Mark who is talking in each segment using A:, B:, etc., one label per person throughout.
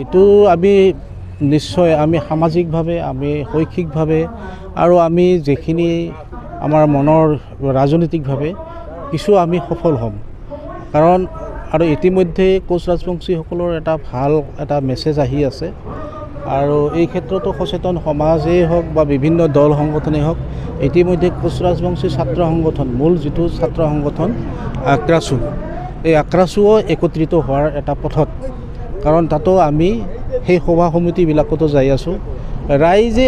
A: এইটো আমি নিশ্চয় আমি সামাজিকভাৱে আমি শৈক্ষিকভাৱে আৰু আমি যিখিনি আমাৰ মনৰ ৰাজনৈতিকভাৱে কিছু আমি সফল হ'ম কাৰণ আৰু ইতিমধ্যে কোচ ৰাজবংশীসকলৰ এটা ভাল এটা মেছেজ আহি আছে আৰু এই ক্ষেত্ৰতো সচেতন সমাজেই হওক বা বিভিন্ন দল সংগঠনেই হওক ইতিমধ্যে কোচ ৰাজবংশী ছাত্ৰ সংগঠন মূল যিটো ছাত্ৰ সংগঠন আক্ৰাছু এই আক্ৰাছুও একত্ৰিত হোৱাৰ এটা পথত কাৰণ তাতো আমি সেই সভা সমিতিবিলাকতো যাই আছোঁ ৰাইজে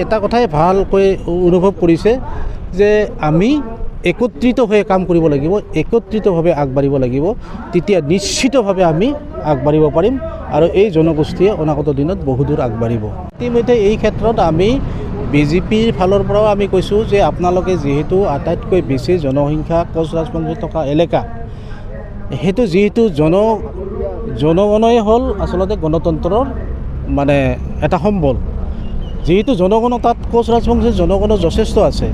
A: এটা কথাই ভালকৈ অনুভৱ কৰিছে যে আমি একত্ৰিত হৈ কাম কৰিব লাগিব একত্ৰিতভাৱে আগবাঢ়িব লাগিব তেতিয়া নিশ্চিতভাৱে আমি আগবাঢ়িব পাৰিম আৰু এই জনগোষ্ঠীয়ে অনাগত দিনত বহুদূৰ আগবাঢ়িব ইতিমধ্যে এই ক্ষেত্ৰত আমি বিজেপিৰ ফালৰ পৰাও আমি কৈছোঁ যে আপোনালোকে যিহেতু আটাইতকৈ বেছি জনসংখ্যা কোচ ৰাজবংশী থকা এলেকা সেইটো যিহেতু জনগণই হ'ল আচলতে গণতন্ত্ৰৰ মানে এটা সম্বল যিহেতু জনগণ তাত কোচ ৰাজবংশীৰ জনগণৰ যথেষ্ট আছে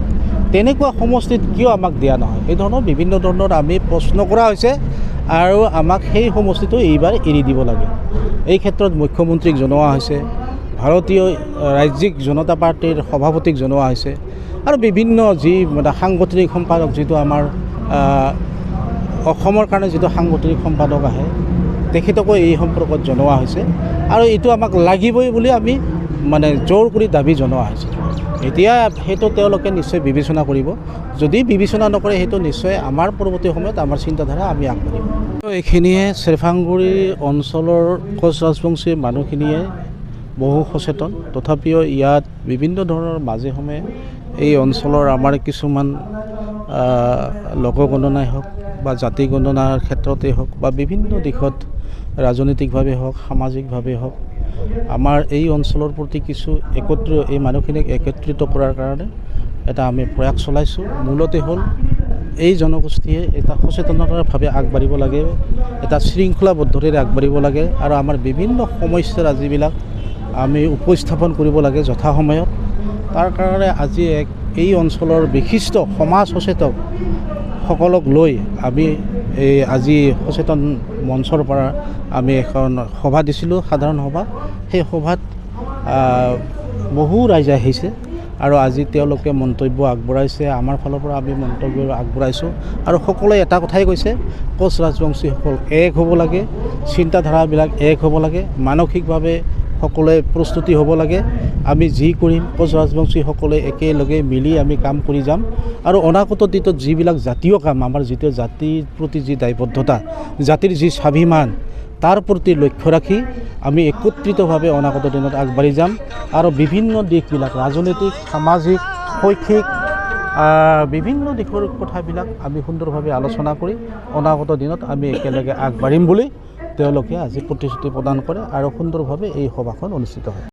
A: তেনেকুৱা সমষ্টিত কিয় আমাক দিয়া নহয় এই ধৰণৰ বিভিন্ন ধৰণৰ আমি প্ৰশ্ন কৰা হৈছে আৰু আমাক সেই সমষ্টিটো এইবাৰ এৰি দিব লাগে এই ক্ষেত্ৰত মুখ্যমন্ত্ৰীক জনোৱা হৈছে ভাৰতীয় ৰাজ্যিক জনতা পাৰ্টীৰ সভাপতিক জনোৱা হৈছে আৰু বিভিন্ন যি সাংগঠনিক সম্পাদক যিটো আমাৰ অসমৰ কাৰণে যিটো সাংগঠনিক সম্পাদক আহে তেখেতকো এই সম্পৰ্কত জনোৱা হৈছে আৰু এইটো আমাক লাগিবই বুলি আমি মানে জোৰ কৰি দাবী জনোৱা হৈছে এতিয়া সেইটো তেওঁলোকে নিশ্চয় বিবেচনা কৰিব যদি বিবেচনা নকৰে সেইটো নিশ্চয় আমাৰ পৰৱৰ্তী সময়ত আমাৰ চিন্তাধাৰা আমি আগবাঢ়িম এইখিনিয়ে চেৰফাংগুৰি অঞ্চলৰ কোচ ৰাজবংশীৰ মানুহখিনিয়ে বহু সচেতন তথাপিও ইয়াত বিভিন্ন ধৰণৰ মাজে সময়ে এই অঞ্চলৰ আমাৰ কিছুমান লোকগণনাই হওক বা জাতি গণনাৰ ক্ষেত্ৰতেই হওক বা বিভিন্ন দিশত ৰাজনৈতিকভাৱে হওক সামাজিকভাৱে হওক আমাৰ এই অঞ্চলৰ প্ৰতি কিছু এই মানুহখিনিক একত্ৰিত কৰাৰ কাৰণে এটা আমি প্ৰয়াস চলাইছোঁ মূলতে হ'ল এই জনগোষ্ঠীয়ে এটা সচেতনতাৰভাৱে আগবাঢ়িব লাগে এটা শৃংখলাবদ্ধৰে আগবাঢ়িব লাগে আৰু আমাৰ বিভিন্ন সমস্যা যিবিলাক আমি উপস্থাপন কৰিব লাগে যথাসময়ত তাৰ কাৰণে আজি এই অঞ্চলৰ বিশিষ্ট সমাজ সচেতক সকলক লৈ আমি আজি সচেতন মঞ্চৰ পৰা আমি এখন সভা দিছিলোঁ সাধাৰণ সভা সেই সভাত বহু ৰাইজে আহিছে আৰু আজি তেওঁলোকে মন্তব্য আগবঢ়াইছে আমাৰ ফালৰ পৰা আমি মন্তব্য আগবঢ়াইছোঁ আৰু সকলোৱে এটা কথাই কৈছে কোচ ৰাজবংশীসকল এক হ'ব লাগে চিন্তাধাৰাবিলাক এক হ'ব লাগে মানসিকভাৱে সকলোৱে প্ৰস্তুতি হ'ব লাগে আমি যি কৰিম কোচ ৰাজবংশীসকলে একেলগে মিলি আমি কাম কৰি যাম আৰু অনাগত দিনত যিবিলাক জাতীয় কাম আমাৰ যিটো জাতিৰ প্ৰতি যি দায়বদ্ধতা জাতিৰ যি স্বাভিমান তাৰ প্ৰতি লক্ষ্য ৰাখি আমি একত্ৰিতভাৱে অনাগত দিনত আগবাঢ়ি যাম আৰু বিভিন্ন দিশবিলাক ৰাজনৈতিক সামাজিক শৈক্ষিক বিভিন্ন দিশৰ কথাবিলাক আমি সুন্দৰভাৱে আলোচনা কৰি অনাগত দিনত আমি একেলগে আগবাঢ়িম বুলি তেওঁলোকে আজি প্ৰতিশ্ৰুতি প্ৰদান কৰে আৰু সুন্দৰভাৱে এই সভাখন অনুষ্ঠিত হয়।